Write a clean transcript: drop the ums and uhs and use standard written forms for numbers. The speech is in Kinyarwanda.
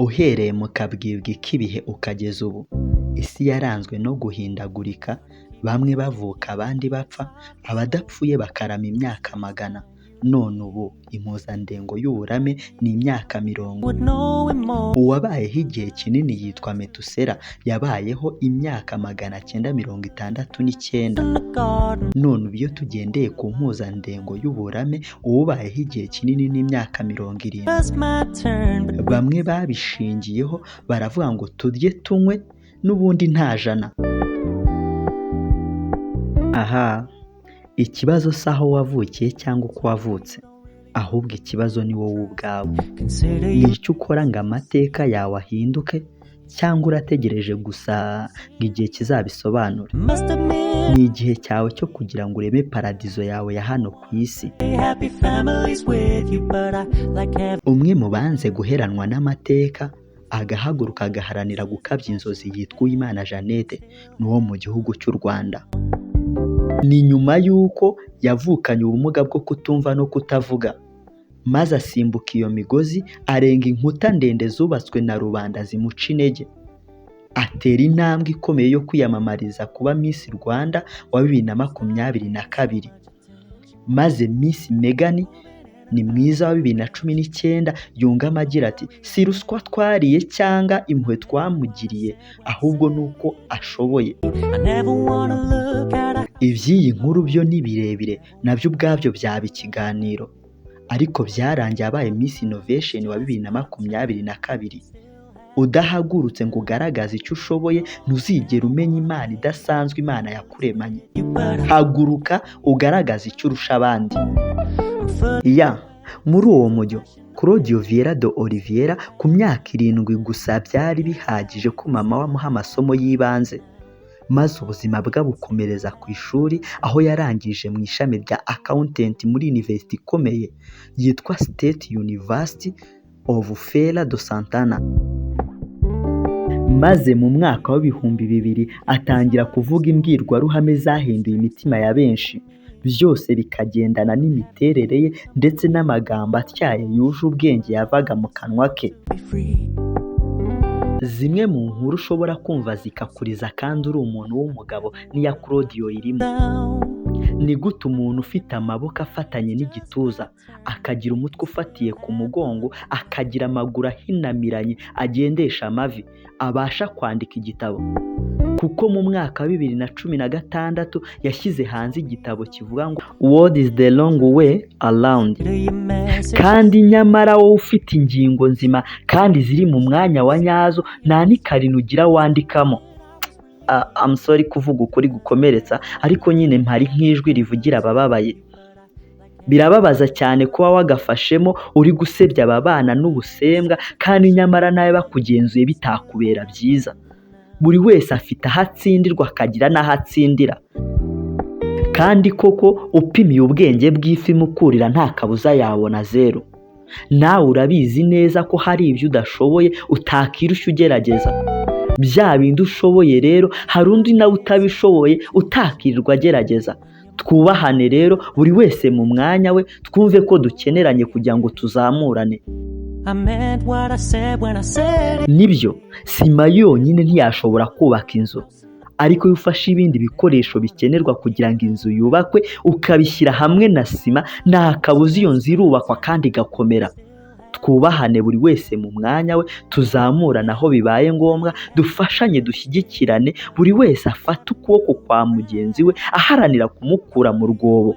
Uhereye mu kabwibwi k'ibihe ukageza ubu, isi yaranzwe no guhindagurika, bamwe bavuka abandi bapfa, abadapfuye bakarama imyaka magana. None ubu impuzandengo y'uburame ni imyaka 40. Uwabayeho igihe kinini yitwa Metusela, yabayeho imyaka 969. None ubu iyo tugendeye ku mpuzandengo y'uburame, uwabayeho igihe kinini ni imyaka 70. Bamwe babishingiyeho baravuga ngo turye tunywe n'ubundi nta jana. Aha, ikibazo si aho wavukiye cyangwa uko wavutse, ahubwo ikibazo ni wowe ubwawe. Ni icyo ukora ngo amateka yawe ahinduke, cyangwa urategereje gusa ngo igihe kizabisobanure? Ni igihe cyawe cyo kugira ngo ureme paradizo yawe ya hano ku isi. Umwe mu banze guheranwa n'amateka agahaguruka agaharanira gukabya inzozi yitwa Uwimana Jeannette, ni uwo mu gihugu cy'u Rwanda. Ni nyuma y'uko yavukanye ubumuga bwo kutumva no kutavuga, maze asimbuka iyo migozi, arenga inkuta ndende zubatswe na rubanda zimuca intege, atera intambwe ikomeye yo kwiyamamariza kuba Miss Rwanda wa 2022. Maze Miss Megan ni mwiza wa 2019 yungamo agira ati, si ruswa twariye cyangwa impuhwe twamugiriye, ahubwo nuko ashoboye. Iby'iyi nkuru byo ni birebire, nabyo ubwabyo byaba ikiganiro, ariko byarangiye abaye Miss Innovation wa 2022. Udahagurutse ngo ugaragaze icyo ushoboye, ntuzigera umenya Imana idasanzwe Imana yakuremanye. Haguruka ugaragaze icyo urusha abandi. Muri uwo mujyo, Claudio Vieira de Oliviera ku myaka 7 gusa byari bihagije ko mama wamuha amasomo y'ibanze, maze ubuzima bwe bukomereza ku ishuri, aho yarangije mu ishami rya accountant muri university ikomeye yitwa State University of Feira do Santana. Maze mu mwaka wa 2000 atangira kuvuga imbwirwaruhame zahinduye imitima ya benshi, byose bikagendana n'imiterere ye ndetse n'amagambo atyaye yuje ubwenge yavaga mu kanwa ke. Zimwe mu nkuru ushobora kumva zikakuriza kandi uri umuntu w'umugabo n'iya Claudio irimo. Ni gute umuntu ufite amaboko afatanye n'igituza, akagira umutwe ufatiye ku mugongo, akagira amaguru ahinamiranye agendesha amavi, abasha kwandika igitabo? Kuko mu mwaka wa 2016 yashyize hanze igitabo kivuga ngo What is the long way around? Kandi nyamara wowe ufite ingingo nzima kandi ziri mu mwanya wa nyazo, nta n'ikarine ugira wandikamo. I'm sorry kuvuga ukuri gukomeretsa, ariko nyine mpari nk'ijwi rivugira abababaye. Birababaza cyane kuba wagafashemo uri gusebya ababana n'ubusembwa, kandi nyamara nawe bakugenzuye bitakubera byiza. Buri wese afite aho atsindirwa akagira n'aho atsindira. Kandi koko upimiye ubwenge bw'ifi Mukurira Ntakabuza yabona 0. Nawe urabizi neza ko hari ibyo udashoboye utakirushya ugerageza. Bya bindi ushoboye rero hari undi nawe utabishoboye utakirirwa agerageza. Twubahane rero buri wese mu mwanya we, twumve ko dukeneranye kugira ngo tuzamurane. Nibyo, sima yonyine ntiyashobora kubaka inzu, ariko iyo ufashe ibindi bikoresho bikenerwa kugira ngo inzu yubakwe ukabishyira hamwe na sima, nta kabuza iyo nzu irubakwa kandi igakomera. Twubahane buri wese mu mwanya we, tuzamurana aho bibaye ngombwa, dufashanye dushyigikirane, buri wese afata ukuboko kwa mugenzi we aharanira kumukura mu rwobo.